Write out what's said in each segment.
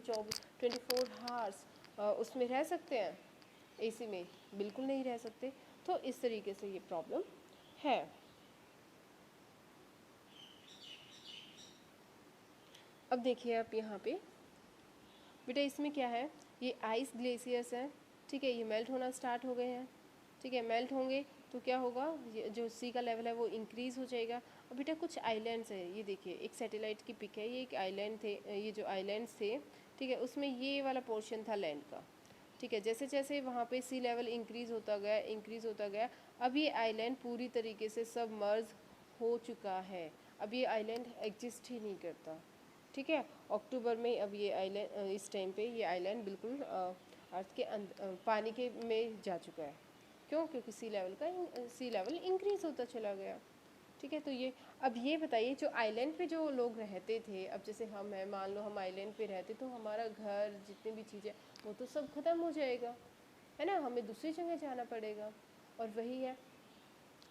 24 hours उसमें रह सकते हैं? एसी में बिल्कुल नहीं रह सकते। तो इस तरीके से ये प्रॉब्लम है। अब देखिए आप यहाँ पे बेटा इसमें क्या है, ये आइस ग्लेशियर्स हैं, ठीक है, ये मेल्ट होना स्टार्ट हो गए हैं, ठीक है, मेल्ट होंगे तो क्या होगा, ये जो सी का लेवल है वो इंक्रीज़ हो जाएगा। और बेटा कुछ आइलैंड्स हैं, ये देखिए एक सैटेलाइट की पिक है, ये एक आइलैंड थे, ये जो आइलैंड्स थे, ठीक है, उसमें ये वाला पोर्शन था लैंड का, ठीक है, जैसे जैसे वहाँ पे सी लेवल इंक्रीज़ होता गया, अब ये आइलैंड पूरी तरीके से सबमर्ज हो चुका है, अब ये आइलैंड एग्जिस्ट ही नहीं करता, ठीक है। अक्टूबर में अब ये आइलैंड, इस टाइम पे ये आइलैंड बिल्कुल अर्थ के पानी के में जा चुका है। क्यों? क्योंकि सी लेवल इंक्रीज़ होता चला गया, ठीक है। तो ये अब ये बताइए, जो आइलैंड पे जो लोग रहते थे, अब जैसे हम हैं, मान लो हम आइलैंड पे रहते, तो हमारा घर जितनी भी चीज़ें वो तो सब ख़त्म हो जाएगा, है ना, हमें दूसरी जगह जाना पड़ेगा। और वही है,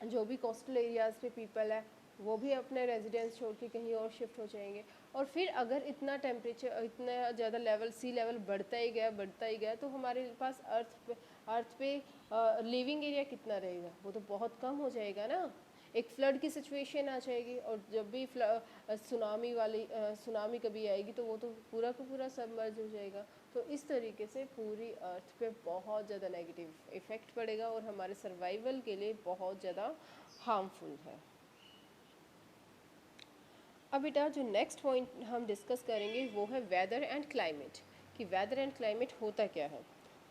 जो भी कोस्टल एरियाज़ पे पीपल है वो भी अपने रेजिडेंस छोड़ के कहीं और शिफ्ट हो जाएंगे। और फिर अगर इतना टेम्परेचर, इतना ज़्यादा लेवल, सी लेवल बढ़ता ही गया तो हमारे पास अर्थ पे लिविंग एरिया कितना रहेगा, वो तो बहुत कम हो जाएगा ना। एक फ्लड की सिचुएशन आ जाएगी, और जब भी सुनामी कभी आएगी तो वो तो पूरा का पूरा सबमर्ज हो जाएगा। तो इस तरीके से पूरी अर्थ पे बहुत ज़्यादा नेगेटिव इफ़ेक्ट पड़ेगा और हमारे सर्वाइवल के लिए बहुत ज़्यादा हार्मफुल है। अब बेटा जो नेक्स्ट पॉइंट हम डिस्कस करेंगे वो है वेदर एंड क्लाइमेट, कि वेदर एंड क्लाइमेट होता क्या है।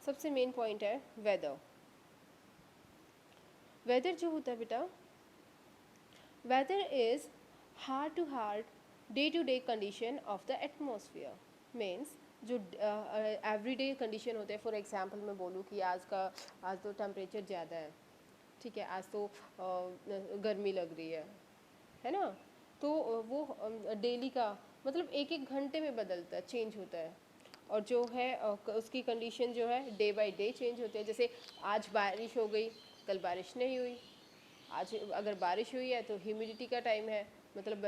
सबसे मेन पॉइंट है वेदर। वेदर जो होता है बेटा, weather is hard to day to day condition of the atmosphere. Means जो एवरीडे कंडीशन होते हैं, फॉर एग्जांपल मैं बोलूँ कि आज तो टेम्परेचर ज़्यादा है, ठीक है, आज तो गर्मी लग रही है ना, तो वो डेली का मतलब एक एक घंटे में बदलता है, चेंज होता है। और जो है उसकी कंडीशन जो है डे बाय डे चेंज होते हैं। जैसे आज बारिश हो गई, कल बारिश नहीं हुई। आज अगर बारिश हुई है तो ह्यूमिडिटी का टाइम है, मतलब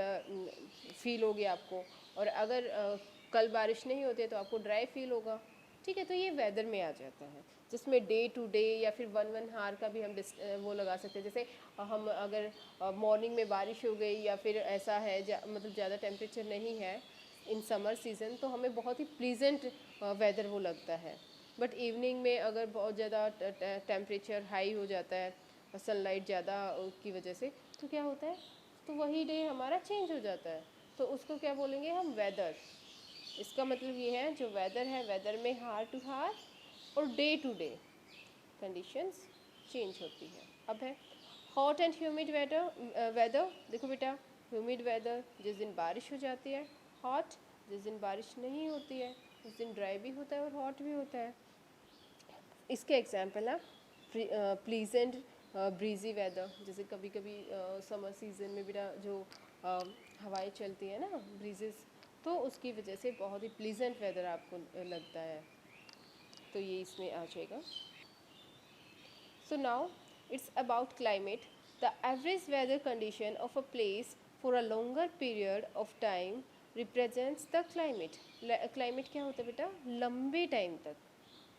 फील होगी आपको। और अगर कल बारिश नहीं होती है तो आपको ड्राई फील होगा, ठीक है। तो ये वेदर में आ जाता है, जिसमें डे टू डे या फिर वन हार का भी हम वो लगा सकते हैं। जैसे हम अगर मॉर्निंग में बारिश हो गई या फिर ऐसा है मतलब ज़्यादा टेम्परेचर नहीं है इन समर सीज़न, तो हमें बहुत ही प्लीजेंट वेदर वो लगता है। बट इवनिंग में अगर बहुत ज़्यादा टेम्परेचर हाई हो जाता है सनलाइट ज़्यादा की वजह से, तो क्या होता है, तो वही डे हमारा चेंज हो जाता है। तो उसको क्या बोलेंगे हम, वेदर। इसका मतलब ये है जो वेदर है, वेदर में हार टू हार और day to day conditions change होती है। अब है हॉट एंड ह्यूमिड वेदर। देखो बेटा, ह्यूमिड वेदर जिस दिन बारिश हो जाती है, हॉट जिस दिन बारिश नहीं होती है, उस दिन ड्राई भी होता है और हॉट भी होता है। इसके एग्जाम्पल है प्लीजेंट ब्रीजी वेदर। जैसे कभी कभी समर सीजन में बेटा जो हवाएं चलती है ना, ब्रीजेस, तो उसकी वजह से बहुत ही प्लीजेंट वेदर आपको लगता है, तो ये इसमें आ जाएगा। So now it's about climate. The average weather condition of a place for a longer period of time represents the climate. Climate क्या होता है बेटा, लंबे टाइम तक,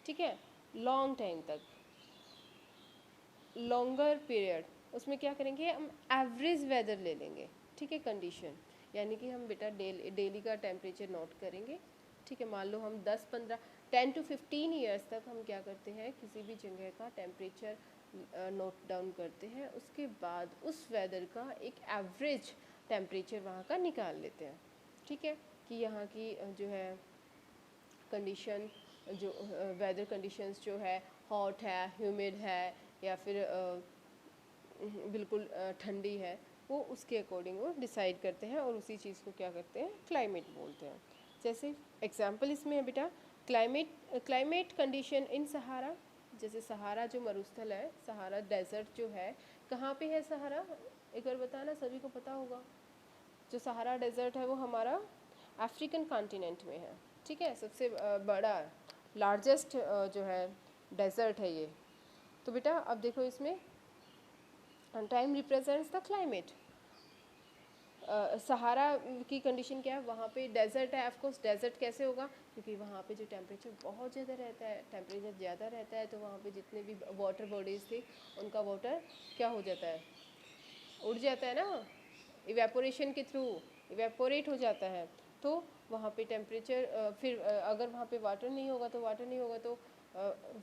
ठीक है, लॉन्ग टाइम तक, लॉन्गर पीरियड। उसमें क्या करेंगे हम, एवरेज वेदर ले लेंगे, ठीक है, कंडीशन, यानी कि हम बेटा डेली का टेम्परेचर नोट करेंगे, ठीक है। मान लो हम 10 to 15 ईयर्स तक हम क्या करते हैं, किसी भी जगह का टेम्परेचर नोट डाउन करते हैं, उसके बाद उस वेदर का एक एवरेज टेम्परेचर वहाँ का निकाल लेते हैं, ठीक है, कि यहाँ की जो है कंडीशन, जो वेदर कंडीशंस जो है, हॉट है, ह्यूमिड है, या फिर बिल्कुल ठंडी है, वो उसके अकॉर्डिंग वो डिसाइड करते हैं और उसी चीज़ को क्या करते हैं, क्लाइमेट बोलते हैं। जैसे एग्जांपल इसमें है बेटा, क्लाइमेट कंडीशन इन सहारा। जैसे सहारा जो मरुस्थल है, सहारा डेजर्ट जो है, कहाँ पे है सहारा, एक बार बताना, सभी को पता होगा। जो सहारा डेजर्ट है वो हमारा अफ्रीकन कॉन्टिनेंट में है, ठीक है, सबसे बड़ा लार्जेस्ट जो है डेजर्ट है ये। तो बेटा अब देखो इसमें टाइम रिप्रेजेंट्स द क्लाइमेट। सहारा की कंडीशन क्या है, वहाँ पे डेजर्ट है, ऑफ कोर्स डेजर्ट कैसे होगा, क्योंकि वहाँ पे जो टेम्परेचर बहुत ज़्यादा रहता है, टेम्परेचर ज़्यादा रहता है, तो वहाँ पे जितने भी वाटर बॉडीज़ थी उनका वाटर क्या हो जाता है, उड़ जाता है ना, इवेपोरेशन के थ्रू इवेपोरेट हो जाता है। तो वहाँ पे टेम्परेचर फिर अगर वहाँ पे वाटर नहीं होगा तो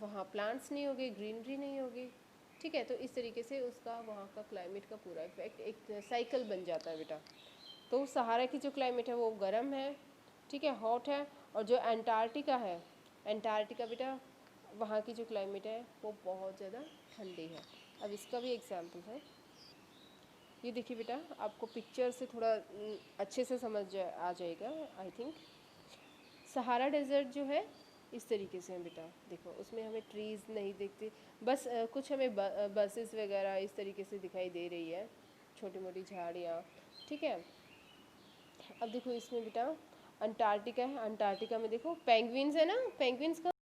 वहाँ प्लांट्स नहीं होगी, ग्रीनरी नहीं होगी। ठीक है, तो इस तरीके से उसका वहाँ का क्लाइमेट का पूरा इफेक्ट एक साइकिल बन जाता है बेटा। तो सहारा की जो क्लाइमेट है वो गर्म है, ठीक है, हॉट है। और जो एंटार्क्टिका है, एंटार्क्टिका बेटा वहाँ की जो क्लाइमेट है वो बहुत ज़्यादा ठंडी है। अब इसका भी एग्जाम्पल है, ये देखिए बेटा, आपको पिक्चर से थोड़ा अच्छे से आ जाएगा आई थिंक। सहारा डेजर्ट जो है इस तरीके से है बेटा, देखो उसमें हमें ट्रीज़ नहीं दिखती, बस कुछ हमें बसेस वगैरह इस तरीके से दिखाई दे रही है, छोटी मोटी झाड़ियाँ। ठीक है, अब देखो इसमें बेटा अंटार्कटिका है, अंटार्कटिका में देखो पेंगुइन्स है ना, पेंगुइन्स का